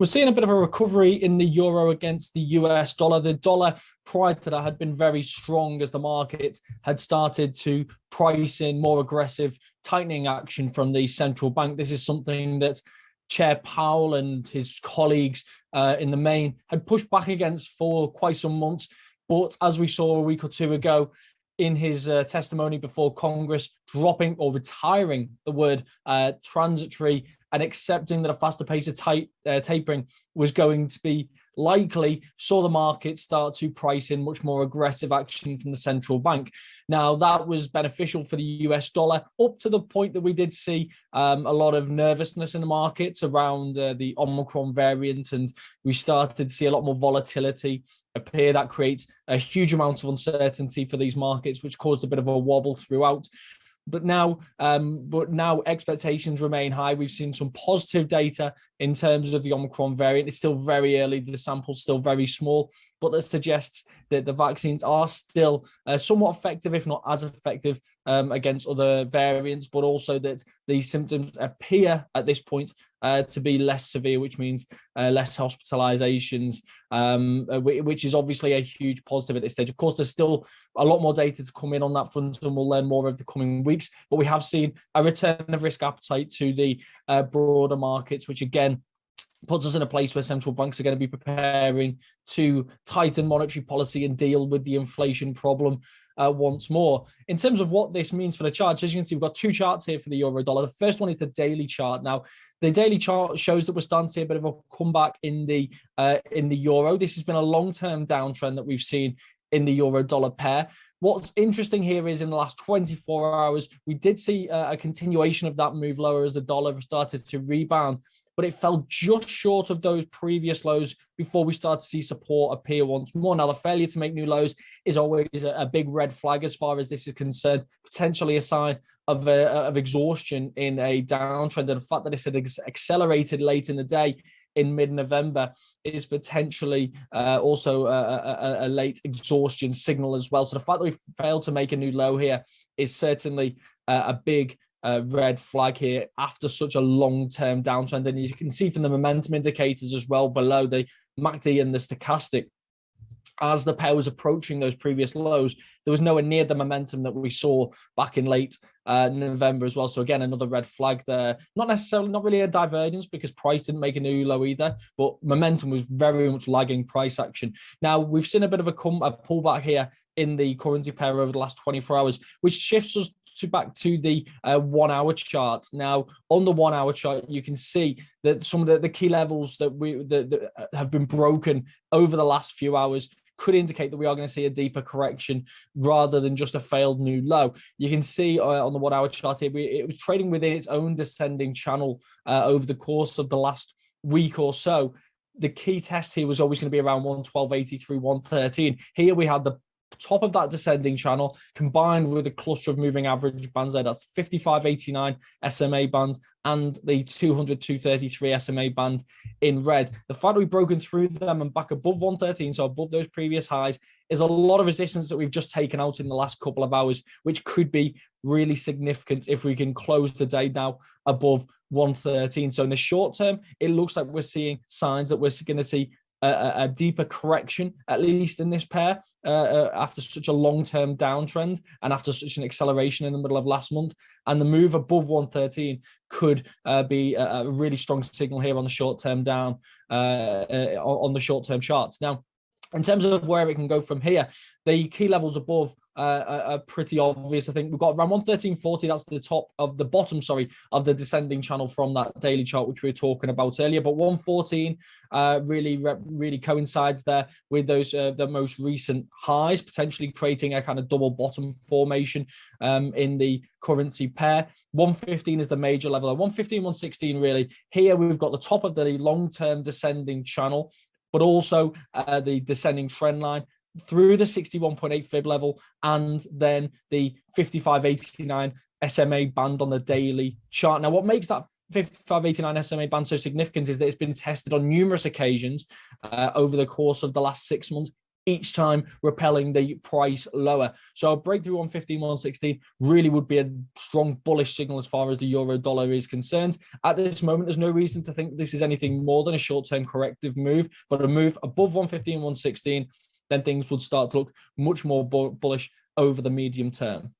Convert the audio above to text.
We're seeing a bit of a recovery in the euro against the US dollar. The dollar prior to that had been very strong as the market had started to price in more aggressive tightening action from the central bank. This is something that Chair Powell and his colleagues in the main had pushed back against for quite some months. But as we saw a week or two ago, in his testimony before Congress, dropping or retiring the word transitory and accepting that a faster pace of tapering was going to be likely, saw the market start to price in much more aggressive action from the central bank. Now, that was beneficial for the US dollar up to the point that we did see a lot of nervousness in the markets around the Omicron variant, and we started to see a lot more volatility appear. That creates a huge amount of uncertainty for these markets, which caused a bit of a wobble throughout. But now expectations remain high. We've seen some positive data in terms of the Omicron variant. It's still very early. The sample's still very small, but that suggests that the vaccines are still somewhat effective, if not as effective, against other variants, but also that these symptoms appear at this point to be less severe, which means less hospitalizations, which is obviously a huge positive at this stage. Of course, there's still a lot more data to come in on that front, and we'll learn more over the coming weeks, but we have seen a return of risk appetite to the broader markets, which again puts us in a place where central banks are going to be preparing to tighten monetary policy and deal with the inflation problem once more. In terms of what this means for the charts, as you can see, we've got two charts here for the euro dollar. The first one is the daily chart. Now, the daily chart shows that we're starting to see a bit of a comeback in the euro. This has been a long-term downtrend that we've seen in the euro dollar pair. What's interesting here is in the last 24 hours, we did see a continuation of that move lower as the dollar started to rebound, but it fell just short of those previous lows before we start to see support appear once more. Now, the failure to make new lows is always a big red flag as far as this is concerned, potentially a sign of exhaustion in a downtrend. And the fact that this had accelerated late in the day in mid-November is potentially also a late exhaustion signal as well. So the fact that we failed to make a new low here is certainly a big red flag here after such a long-term downtrend. And you can see from the momentum indicators as well below, the MACD and the stochastic, as the pair was approaching those previous lows, there was nowhere near the momentum that we saw back in late November as well. So again, another red flag there. Not really a divergence because price didn't make a new low either, but momentum was very much lagging price action. Now, we've seen a bit of a pullback here in the currency pair over the last 24 hours, which shifts us back to the 1 hour chart. Now, on the 1 hour chart, you can see that some of the key levels that have been broken over the last few hours could indicate that we are going to see a deeper correction rather than just a failed new low. You can see on the 1 hour chart here, it was trading within its own descending channel over the course of the last week or so. The key test here was always going to be around 112.80 through 113. Here we had the top of that descending channel combined with a cluster of moving average bands there. That's 55.89 SMA band and the 200-233 SMA band in red. The fact that we've broken through them and back above 113, so above those previous highs, is a lot of resistance that we've just taken out in the last couple of hours, which could be really significant if we can close the day now above 113. So in the short term, it looks like we're seeing signs that we're going to see a deeper correction, at least in this pair, after such a long-term downtrend and after such an acceleration in the middle of last month. And the move above 113 could be a really strong signal here on the short-term on the short-term charts. Now, in terms of where it can go from here, the key levels above are pretty obvious. I think we've got around 113.40. That's the bottom of the descending channel from that daily chart, which we were talking about earlier. But 114 really coincides there with those the most recent highs, potentially creating a kind of double bottom formation in the currency pair. 115 is the major level. 115, 116 really. Here we've got the top of the long-term descending channel, but also the descending trend line through the 61.8 fib level, and then the 55.89 SMA band on the daily chart. Now, what makes that 55.89 SMA band so significant is that it's been tested on numerous occasions over the course of the last 6 months each time repelling the price lower. So a breakthrough on 115.116 really would be a strong bullish signal as far as the euro dollar is concerned. At this moment, there's no reason to think this is anything more than a short-term corrective move, but a move above 115.116, then things would start to look much more bullish over the medium term.